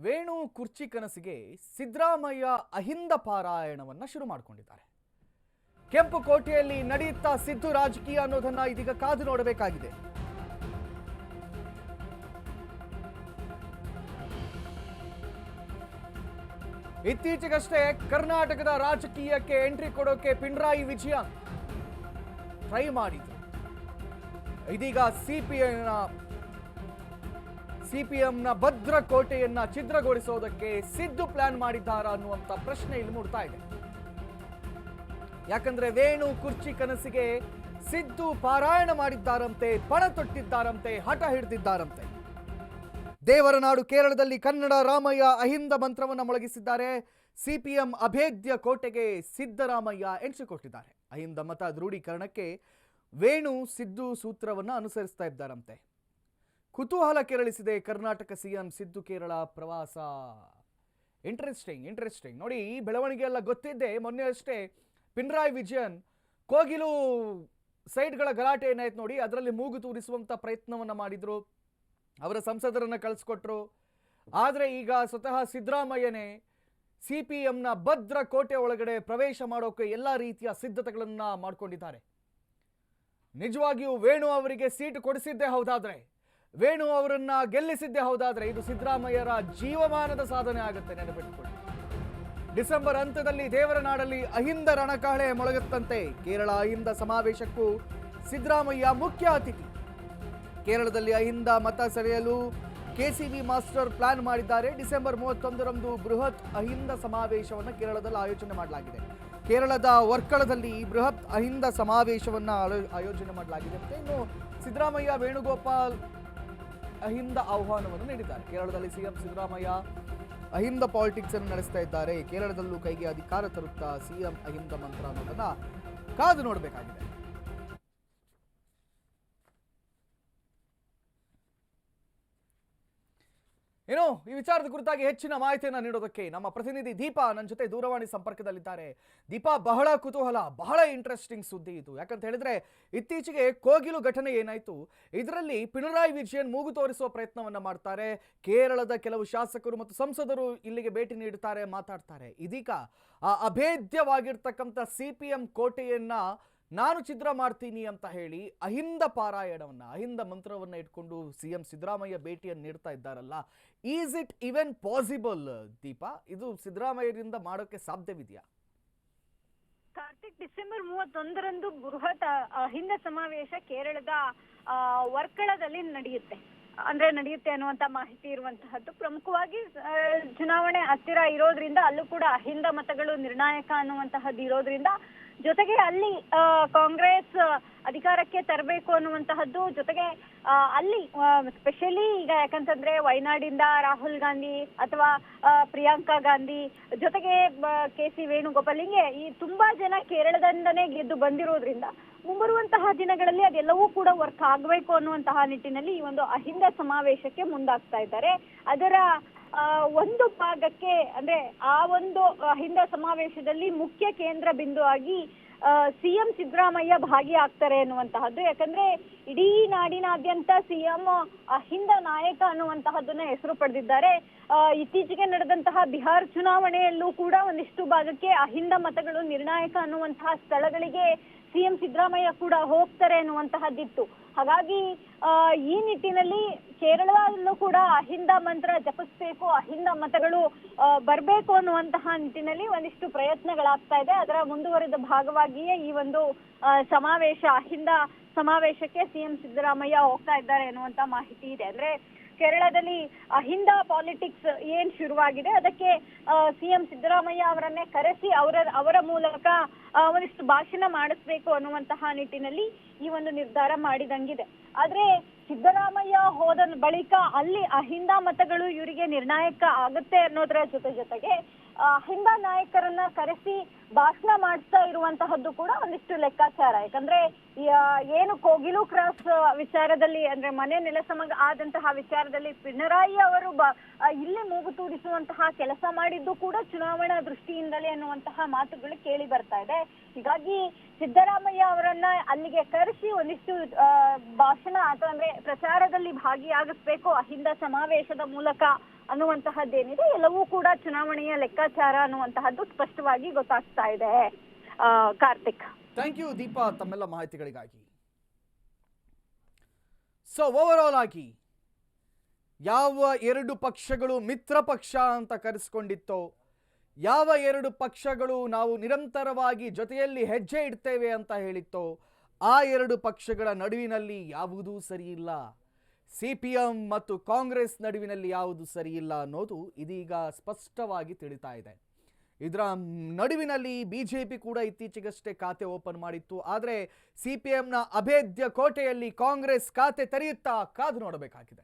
ವೇಣು ಕುರ್ಚಿ ಕನಸಿಗೆ ಸಿದ್ದರಾಮಯ್ಯ ಅಹಿಂದ ಪಾರಾಯಣವನ್ನ ಶುರು ಮಾಡಿಕೊಂಡಿದ್ದಾರೆ. ಕೆಂಪು ಕೋಟೆಯಲ್ಲಿ ನಡೆಯುತ್ತಾ ಸಿದ್ದು ರಾಜಕೀಯ ಅನ್ನೋದನ್ನ ಇದೀಗ ಕಾದು ನೋಡಬೇಕಾಗಿದೆ. ಇತ್ತೀಚೆಗಷ್ಟೇ ಕರ್ನಾಟಕದ ರಾಜಕೀಯಕ್ಕೆ ಎಂಟ್ರಿ ಕೊಡೋಕೆ ಪಿಣರಾಯಿ ವಿಜಯನ್ ಟ್ರೈ ಮಾಡಿದ್ರು. ಇದೀಗ ಸಿಪಿಎಂನ ಭದ್ರಕೋಟೆಯನ್ನ ಛಿದ್ರಗೊಳಿಸೋದಕ್ಕೆ ಸಿದ್ದು ಪ್ಲಾನ್ ಮಾಡಿದ್ದಾರಾ ಅನ್ನುವಂತ ಪ್ರಶ್ನೆ ಇಲ್ಲಿ ಮೂಡ್ತಾ ಇದೆ. ಯಾಕಂದ್ರೆ ವೇಣು ಕುರ್ಚಿ ಕನಸಿಗೆ ಸಿದ್ದು ಪಾರಾಯಣ ಮಾಡಿದ್ದಾರಂತೆ, ಪಣ ತೊಟ್ಟಿದ್ದಾರಂತೆ, ಹಠ ಹಿಡಿದಿದ್ದಾರಂತೆ. ದೇವರ ನಾಡು ಕೇರಳದಲ್ಲಿ ಕನ್ನಡ ರಾಮಯ್ಯ ಅಹಿಂದ ಮಂತ್ರವನ್ನ ಮೊಳಗಿಸಿದ್ದಾರೆ. ಸಿಪಿಎಂ ಅಭೇದ್ಯ ಕೋಟೆಗೆ ಸಿದ್ದರಾಮಯ್ಯ ಎಂಟ್ರಿ ಕೊಟ್ಟಿದ್ದಾರೆ. ಅಹಿಂದ ಮತ ದೃಢೀಕರಣಕ್ಕೆ ವೇಣು ಸಿದ್ದು ಸೂತ್ರವನ್ನ ಅನುಸರಿಸ್ತಾ ಇದ್ದಾರಂತೆ. ಕುತೂಹಲ ಕೆರಳಿಸಿದೆ ಕರ್ನಾಟಕ ಸಿಎಂ ಸಿದ್ದು ಕೇರಳ ಪ್ರವಾಸ. ಇಂಟ್ರೆಸ್ಟಿಂಗ್ ನೋಡಿ. ಈ ಬೆಳವಣಿಗೆ ಎಲ್ಲ ಗೊತ್ತಿದ್ದೆ. ಮೊನ್ನೆ ಅಷ್ಟೇ ಪಿಣರಾಯಿ ವಿಜಯನ್ ಕೋಗಿಲು ಸೈಟ್ಗಳ ಗಲಾಟೆ ಏನಾಯ್ತು ನೋಡಿ, ಅದರಲ್ಲಿ ಮೂಗು ತೂರಿಸುವಂತ ಪ್ರಯತ್ನವನ್ನ ಮಾಡಿದ್ರು, ಅವರ ಸಂಸದರನ್ನ ಕಳಿಸ್ಕೊಟ್ರು. ಆದರೆ ಈಗ ಸ್ವತಃ ಸಿದ್ದರಾಮಯ್ಯನೇ ಸಿಪಿಎಂನ ಭದ್ರ ಕೋಟೆ ಒಳಗಡೆ ಪ್ರವೇಶ ಮಾಡೋಕೆ ಎಲ್ಲ ರೀತಿಯ ಸಿದ್ಧತೆಗಳನ್ನ ಮಾಡ್ಕೊಂಡಿದ್ದಾರೆ. ನಿಜವಾಗಿಯೂ ವೇಣು ಅವರಿಗೆ ಸೀಟು ಕೊಡಿಸಿದ್ದೇ ಹೌದಾದ್ರೆ, ವೇಣು ಅವರನ್ನ ಗೆಲ್ಲಿಸಿದ್ದೇ ಹೌದಾದ್ರೆ ಇದು ಸಿದ್ದರಾಮಯ್ಯರ ಜೀವಮಾನದ ಸಾಧನೆ ಆಗುತ್ತೆ. ನೆನಪಿಟ್ಟುಕೊಳ್ಳಿ. ಡಿಸೆಂಬರ್ ಅಂತ್ಯದಲ್ಲಿ ದೇವರ ನಾಡಲ್ಲಿ ಅಹಿಂದ ರಣಕಹಳೆ ಮೊಳಗುತ್ತಂತೆ. ಕೇರಳ ಅಹಿಂದ ಸಮಾವೇಶಕ್ಕೂ ಸಿದ್ದರಾಮಯ್ಯ ಮುಖ್ಯ ಅತಿಥಿ. ಕೇರಳದಲ್ಲಿ ಅಹಿಂದ ಮತ ಸೆಳೆಯಲು ಕೆಸಿವಿ ಮಾಸ್ಟರ್ ಪ್ಲಾನ್ ಮಾಡಿದ್ದಾರೆ. ಡಿಸೆಂಬರ್ 31ರಂದು ಬೃಹತ್ ಅಹಿಂದ ಸಮಾವೇಶವನ್ನು ಕೇರಳದಲ್ಲಿ ಆಯೋಜನೆ ಮಾಡಲಾಗಿದೆ. ಕೇರಳದ ವರ್ಕಳದಲ್ಲಿ ಬೃಹತ್ ಅಹಿಂದ ಸಮಾವೇಶವನ್ನ ಆಯೋಜನೆ ಮಾಡಲಾಗಿದೆ. ಇನ್ನು ಸಿದ್ದರಾಮಯ್ಯ ವೇಣುಗೋಪಾಲ್ ಅಹಿಂದ ಆಹ್ವಾನವನ್ನು ನೀಡಿದ್ದಾರೆ. ಕೇರಳದಲ್ಲಿ ಸಿಎಂ ಸಿದ್ದರಾಮಯ್ಯ ಅಹಿಂದ ಪಾಲಿಟಿಕ್ಸ್ ಅನ್ನು ನಡೆಸ್ತಾ ಇದ್ದಾರೆ. ಕೇರಳದಲ್ಲೂ ಕೈಗೆ ಅಧಿಕಾರ ತರುತ್ತಾ ಸಿಎಂ ಅಹಿಂದ ಮಂತ್ರ ಅನ್ನೋದನ್ನ ಕಾದು ನೋಡಬೇಕಾಗಿದೆ. ಏನು ಈ ವಿಚಾರದ ಕುರಿತಾಗಿ ಹೆಚ್ಚಿನ ಮಾಹಿತಿಯನ್ನು ನೀಡೋದಕ್ಕೆ ನಮ್ಮ ಪ್ರತಿನಿಧಿ ದೀಪಾ ನನ್ನ ಜೊತೆ ದೂರವಾಣಿ ಸಂಪರ್ಕದಲ್ಲಿದ್ದಾರೆ. ದೀಪಾ, ಬಹಳ ಕುತೂಹಲ, ಬಹಳ ಇಂಟ್ರೆಸ್ಟಿಂಗ್ ಸುದ್ದಿ ಇದು. ಯಾಕಂತ ಹೇಳಿದ್ರೆ ಇತ್ತೀಚೆಗೆ ಕೋಗಿಲು ಘಟನೆ ಏನಾಯ್ತು, ಇದರಲ್ಲಿ ಪಿಣರಾಯಿ ವಿಜಯನ್ ಮೂಗು ತೋರಿಸುವ ಪ್ರಯತ್ನವನ್ನ ಮಾಡ್ತಾರೆ. ಕೇರಳದ ಕೆಲವು ಶಾಸಕರು ಮತ್ತು ಸಂಸದರು ಇಲ್ಲಿಗೆ ಭೇಟಿ ನೀಡುತ್ತಾರೆ, ಮಾತಾಡ್ತಾರೆ. ಇದೀಗ ಆ ಅಭೇದ್ಯವಾಗಿರ್ತಕ್ಕಂಥ ಸಿಪಿಎಂ ಕೋಟೆಯನ್ನ ನಾನು ಛಿದ್ರ ಮಾಡ್ತೀನಿ ಅಂತ ಹೇಳಿ ಅಹಿಂದ ಪಾರಾಯಣವನ್ನ, ಅಹಿಂದ ಮಂತ್ರವನ್ನ ಇಟ್ಕೊಂಡು ಸಿಎಂ ಸಿದ್ದರಾಮಯ್ಯ ಭೇಟಿಯನ್ನು ನೀಡ್ತಾ ಇದ್ದಾರಲ್ಲ, is it even possible Deepa? ಇದು ಸಿದ್ದರಾಮಯ್ಯರಿಂದ ಮಾಡೋಕೆ ಸಾಧ್ಯವಿದೆಯಾ? ಕಾರ್ತಿಕ್, ಡಿಸೆಂಬರ್ 31ರಂದು ಬೃಹತ್ ಅಹಿಂದ ಸಮಾವೇಶ ಕೇರಳದ ವರ್ಕಳದಲ್ಲಿ ನಡೆಯುತ್ತೆ ಅನ್ನುವಂತ ಮಾಹಿತಿ ಇರುವಂತಹದ್ದು. ಪ್ರಮುಖವಾಗಿ ಚುನಾವಣೆ ಹತ್ತಿರ ಇರೋದ್ರಿಂದ ಅಲ್ಲೂ ಕೂಡ ಅಹಿಂದ ಮತಗಳು ನಿರ್ಣಾಯಕ ಅನ್ನುವಂತಹದ್ದು ಇರೋದ್ರಿಂದ, ಜೊತೆಗೆ ಅಲ್ಲಿ ಕಾಂಗ್ರೆಸ್ ಅಧಿಕಾರಕ್ಕೆ ತರಬೇಕು ಅನ್ನುವಂತಹದ್ದು, ಜೊತೆಗೆ ಅಲ್ಲಿ ಸ್ಪೆಷಲಿ ಈಗ ಯಾಕಂತಂದ್ರೆ ವಯನಾಡಿಂದ ರಾಹುಲ್ ಗಾಂಧಿ ಅಥವಾ ಪ್ರಿಯಾಂಕಾ ಗಾಂಧಿ, ಜೊತೆಗೆ ಕೆ.ಸಿ. ವೇಣುಗೋಪಾಲ್, ಹಿಂಗೆ ಈ ತುಂಬಾ ಜನ ಕೇರಳದಿಂದನೇ ಗೆದ್ದು ಬಂದಿರೋದ್ರಿಂದ ಮುಂಬರುವಂತಹ ದಿನಗಳಲ್ಲಿ ಅದೆಲ್ಲವೂ ಕೂಡ ವರ್ಕ್ ಆಗಬೇಕು ಅನ್ನುವಂತಹ ನಿಟ್ಟಿನಲ್ಲಿ ಈ ಒಂದು ಅಹಿಂದ ಸಮಾವೇಶಕ್ಕೆ ಮುಂದಾಗ್ತಾ ಇದ್ದಾರೆ. ಅದರ ಒಂದು ಭಾಗಕ್ಕೆ ಅಂದ್ರೆ ಆ ಒಂದು ಅಹಿಂದ ಸಮಾವೇಶದಲ್ಲಿ ಮುಖ್ಯ ಕೇಂದ್ರ ಬಿಂದು ಆಗಿ ಸಿಎಂ ಸಿದ್ದರಾಮಯ್ಯ ಭಾಗಿಯಾಗ್ತಾರೆ ಅನ್ನುವಂತಹದ್ದು. ಯಾಕಂದ್ರೆ ಇಡೀ ನಾಡಿನಾದ್ಯಂತ ಸಿಎಂ ಅಹಿಂದ ನಾಯಕ ಅನ್ನುವಂತಹದ್ದನ್ನ ಹೆಸರು ಪಡೆದಿದ್ದಾರೆ. ಇತ್ತೀಚೆಗೆ ನಡೆದಂತಹ ಬಿಹಾರ್ ಚುನಾವಣೆಯಲ್ಲೂ ಕೂಡ ಒಂದಿಷ್ಟು ಭಾಗಕ್ಕೆ ಅಹಿಂದ ಮತಗಳು ನಿರ್ಣಾಯಕ ಅನ್ನುವಂತಹ ಸ್ಥಳಗಳಿಗೆ ಸಿಎಂ ಸಿದ್ದರಾಮಯ್ಯ ಕೂಡ ಹೋಗ್ತಾರೆ ಅನ್ನುವಂತಹದ್ದಿತ್ತು. ಹಾಗಾಗಿ ಈ ನಿಟ್ಟಿನಲ್ಲಿ ಕೇರಳದಲ್ಲೂ ಕೂಡ ಅಹಿಂದ ಮಂತ್ರ ಜಪಿಸ್ಬೇಕು, ಅಹಿಂದ ಮತಗಳು ಬರಬೇಕು ಅನ್ನುವಂತಹ ನಿಟ್ಟಿನಲ್ಲಿ ಒಂದಿಷ್ಟು ಪ್ರಯತ್ನಗಳಾಗ್ತಾ ಇದೆ. ಅದರ ಮುಂದುವರೆದ ಭಾಗವಾಗಿಯೇ ಈ ಒಂದು ಸಮಾವೇಶ, ಅಹಿಂದ ಸಮಾವೇಶಕ್ಕೆ ಸಿಎಂ ಸಿದ್ದರಾಮಯ್ಯ ಹೋಗ್ತಾ ಇದ್ದಾರೆ ಅನ್ನುವಂತ ಮಾಹಿತಿ ಇದೆ. ಅಂದ್ರೆ ಕೇರಳದಲ್ಲಿ ಅಹಿಂದ ಪಾಲಿಟಿಕ್ಸ್ ಏನ್ ಶುರುವಾಗಿದೆ, ಅದಕ್ಕೆ ಸಿಎಂ ಸಿದ್ದರಾಮಯ್ಯ ಅವರನ್ನೇ ಕರೆಸಿ ಅವರ ಮೂಲಕ ಒಂದಿಷ್ಟು ಭಾಷಣ ಮಾಡಿಸ್ಬೇಕು ಅನ್ನುವಂತಹ ನಿಟ್ಟಿನಲ್ಲಿ ಈ ಒಂದು ನಿರ್ಧಾರ ಮಾಡಿದಂಗಿದೆ. ಆದ್ರೆ ಸಿದ್ದರಾಮಯ್ಯ ಹೋದ ಬಳಿಕ ಅಲ್ಲಿ ಅಹಿಂದ ಮತಗಳು ಇವರಿಗೆ ನಿರ್ಣಾಯಕ ಆಗುತ್ತೆ ಅನ್ನೋದರ ಜೊತೆಗೆ ಅಹಿಂದ ನಾಯಕರನ್ನ ಕರೆಸಿ ಭಾಷಣ ಮಾಡಿಸ್ತಾ ಇರುವಂತಹದ್ದು ಕೂಡ ಒಂದಿಷ್ಟು ಲೆಕ್ಕಾಚಾರ. ಯಾಕಂದ್ರೆ ಏನು ಕೋಗಿಲು ಕ್ರಾಸ್ ವಿಚಾರದಲ್ಲಿ, ಅಂದ್ರೆ ಮನೆ ನೆಲಸಮ ಆದಂತಹ ವಿಚಾರದಲ್ಲಿ ಪಿಣರಾಯಿ ಅವರು ಇಲ್ಲಿ ಮೂಗು ತೂರಿಸುವಂತಹ ಕೆಲಸ ಮಾಡಿದ್ದು ಕೂಡ ಚುನಾವಣಾ ದೃಷ್ಟಿಯಿಂದಲೇ ಅನ್ನುವಂತಹ ಮಾತುಗಳು ಕೇಳಿ ಬರ್ತಾ ಇದೆ. ಹೀಗಾಗಿ ಸಿದ್ದರಾಮಯ್ಯ ಅವರನ್ನ ಅಲ್ಲಿಗೆ ಕರೆಸಿ ಒಂದಿಷ್ಟು ಭಾಷಣ ಅಥವಾ ಅಂದ್ರೆ ಪ್ರಚಾರದಲ್ಲಿ ಭಾಗಿಯಾಗಿಸ್ಬೇಕು, ಅಹಿಂದ ಸಮಾವೇಶದ ಮೂಲಕ ಅನ್ನುವಂತಹದ್ದೇನಿದೆ ಎಲ್ಲವೂ ಕೂಡ ಚುನಾವಣೆಯ ಲೆಕ್ಕಾಚಾರ ಅನ್ನುವಂತಹದ್ದು ಸ್ಪಷ್ಟವಾಗಿ ಗೊತ್ತಾಗ್ತಾ ಇದೆ ಕಾರ್ತಿಕ್. ಥ್ಯಾಂಕ್ ಯು ದೀಪಾ ತಮ್ಮೆಲ್ಲ ಮಾಹಿತಿಗಳಿಗಾಗಿ. ಸೊ ಓವರ್ ಆಗಿ ಯಾವ ಎರಡು ಪಕ್ಷಗಳು ಮಿತ್ರ ಪಕ್ಷ ಅಂತ ಕರೆಸ್ಕೊಂಡಿತ್ತೋ, ಯಾವ ಎರಡು ಪಕ್ಷಗಳು ನಾವು ನಿರಂತರವಾಗಿ ಜೊತೆಯಲ್ಲಿ ಹೆಜ್ಜೆ ಇಡ್ತೇವೆ ಅಂತ ಹೇಳಿತ್ತೋ, ಆ ಎರಡು ಪಕ್ಷಗಳ ನಡುವಿನಲ್ಲಿ ಯಾವುದೂ ಸರಿಯಿಲ್ಲ. CPM ಮತ್ತು ಕಾಂಗ್ರೆಸ್ ನಡುವಿನಲ್ಲಿ ಯಾವುದು ಸರಿಯಿಲ್ಲ ಅನ್ನೋದು ಇದೀಗ ಸ್ಪಷ್ಟವಾಗಿ ತಿಳಿತಾ ಇದೆ. ಇದರ ನಡುವಿನಲ್ಲಿ BJP ಕೂಡ ಇತ್ತೀಚೆಗಷ್ಟೇ ಖಾತೆ ಓಪನ್ ಮಾಡಿತ್ತು. ಆದರೆ CPMನ ಅಭೇದ್ಯ ಕೋಟೆಯಲ್ಲಿ ಕಾಂಗ್ರೆಸ್ ಖಾತೆ ತೆರೆಯುತ್ತಾ ಕಾದು ನೋಡಬೇಕಾಗಿದೆ.